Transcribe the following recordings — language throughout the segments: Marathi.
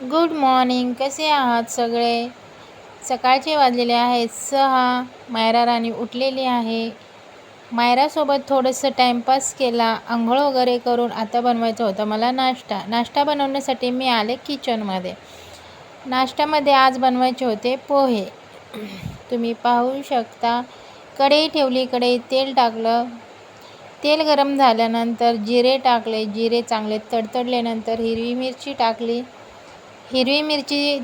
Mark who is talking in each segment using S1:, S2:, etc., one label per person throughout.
S1: Good morning. कसे आहात सगळे? सकाळचे वाजलेले आहेत 6. मायरा राणी उठलेली आहे. मायरासोबत थोडंसं टाईमपास केला. अंघोळ वगैरे करून आता बनवायचं होतं मला नाश्ता बनवण्यासाठी मी आले किचनमध्ये. नाश्त्यामध्ये आज बनवायचे होते पोहे. तुम्ही पाहू शकता. कढई ठेवली, कढईत तेल टाकलं. तेल गरम झाल्यानंतर जिरे टाकले. जिरे चांगले तडतडल्यानंतर हिरवी मिरची टाकली. हिरवी मिरची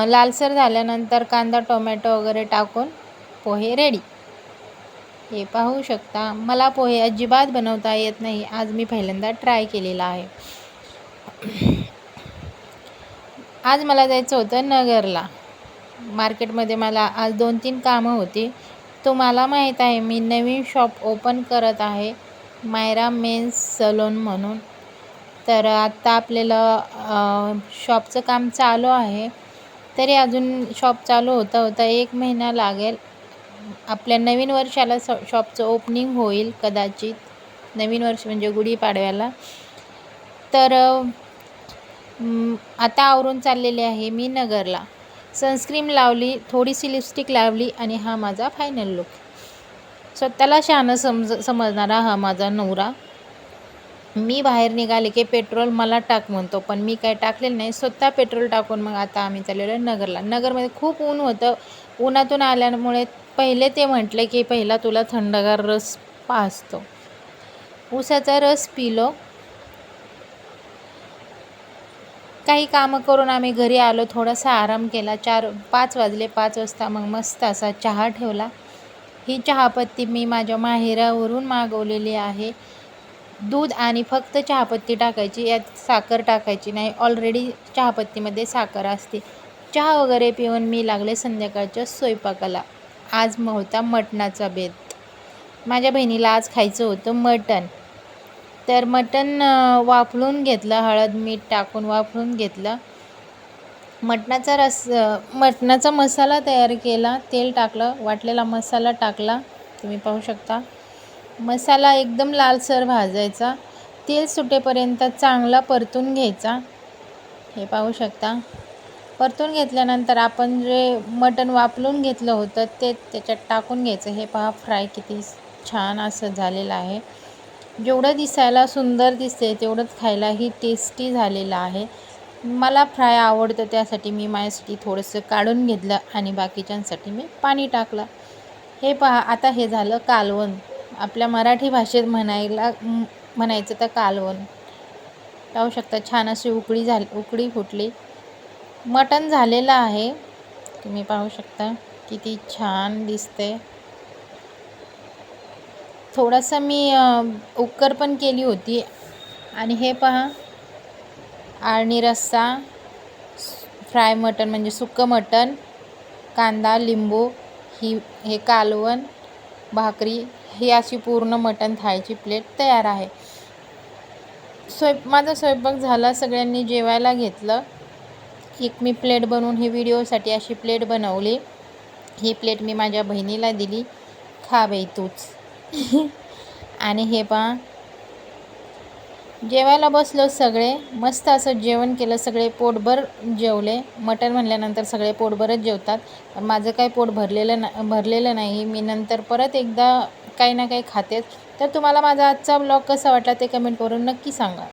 S1: लालसर झाल्यानंतर कांदा टोमॅटो वगैरे टाकून पोहे रेडी. हे पाहू शकता. मला पोहे अजिबात बनवता येत नाही. आज मी पहिल्यांदा ट्राय केलेला आहे. आज मला जायचं होतं नगरला. मार्केटमध्ये मला आज 2-3 कामं होती. तुम्हाला माहीत आहे मी नवीन शॉप ओपन करत आहे, मायरा मेन्स सलून म्हणून. तर आत्ता आपल्याला शॉपचं काम चालू आहे. तरी अजून शॉप चालू होता 1 महिना लागेल. आपल्या नवीन वर्षाला शॉपचं ओपनिंग होईल कदाचित. नवीन वर्ष म्हणजे गुढीपाडव्याला. तर आता आवरून चाललेले आहे मी नगरला. सनस्क्रीन लावली, थोडीशी लिपस्टिक लावली आणि हा माझा फायनल लुक. स्वतःला शहाणं समजणारा हा माझा नवरा. मी बाहेर निघाले की पेट्रोल मला टाक म्हणतो, पण मी काय टाकलेलं नाही. स्वतः पेट्रोल टाकून मग आता आम्ही चाललेलो नगरला. नगरमध्ये खूप ऊन होतं. उन्हातून आल्यामुळे पहिले ते म्हटले की पहिला तुला थंडगार रस पाजतो. ऊसाचा रस पिलो. काही कामं करून आम्ही घरी आलो. थोडासा आराम केला. 5 वाजले. 5 वाजता मग मस्त असा चहा ठेवला. ही चहापत्ती मी माझ्या माहेरावरून मागवलेली आहे. दूध आणि फक्त चहापत्ती टाकायची, यात साखर टाकायची नाही. ऑलरेडी चहापत्तीमध्ये साखर असते. चहा वगैरे पिऊन मी लागले संध्याकाळच्या स्वयंपाकाला. आज होता मटणाचा बेत. माझ्या बहिणीला आज खायचं होतं मटण. तर मटण वाफळून घेतलं, हळद मीठ टाकून वाफळून घेतलं. मटणाचा मसाला तयार केला. तेल टाकलं, वाटलेला मसाला टाकला. तुम्ही पाहू शकता. मसाला एकदम लालसर भाजायचा. तेल सुटेपर्यंत चांगला परतून घ्यायचा. हे पाहू शकता. परतून घेतल्यानंतर आपण जे मटण वाफळून घेतलं होतं ते त्याच्यात टाकून घ्यायचं. हे पहा फ्राय किती छान असं झालेलं आहे. जेवढं दिसायला सुंदर दिसते तेवढंच खायलाही टेस्टी झालेलं आहे. मला फ्राय आवडतं, त्यासाठी मी माझ्यासाठी थोडंसं काढून घेतलं आणि बाकीच्यांसाठी मी पाणी टाकलं. हे पहा, आता हे झालं कालवण. आपल्या मराठी भाषेत म्हणायचं तर कालवण. पाहू शकता छान अशी उकळी फुटली. मटण झालेलं आहे. तुम्ही पाहू शकता किती छान दिसते. थोडंसं मी उक्कर पण केली होती. आणि हे पहा, आळणी रस्सा, फ्राय मटण म्हणजे सुक्कं मटण, कांदा लिंबू, हे कालवण, भाकरी, ही अशी पूर्ण मटण थाळीची प्लेट तयार आहे. माझा स्वयंपाक झाला. सगळ्यांनी जेवायला घेतलं. एक मी प्लेट बनवून ही व्हिडिओसाठी अशी प्लेट बनवली. ही प्लेट मी माझ्या बहिणीला दिली. खा बाई तूच. आणि हे पहा, जेवायला बसलो सगळे. मस्त असं जेवण केलं. सगळे पोटभर जेवले. मटण म्हणल्यानंतर सगळे पोटभरच जेवतात. पण माझं काही पोट भरलेलं नाही. मी नंतर परत एकदा काही ना काही खातेच. तर तुम्हाला माझा आजचा ब्लॉग कसा वाटला ते कमेंट करून नक्की सांगा.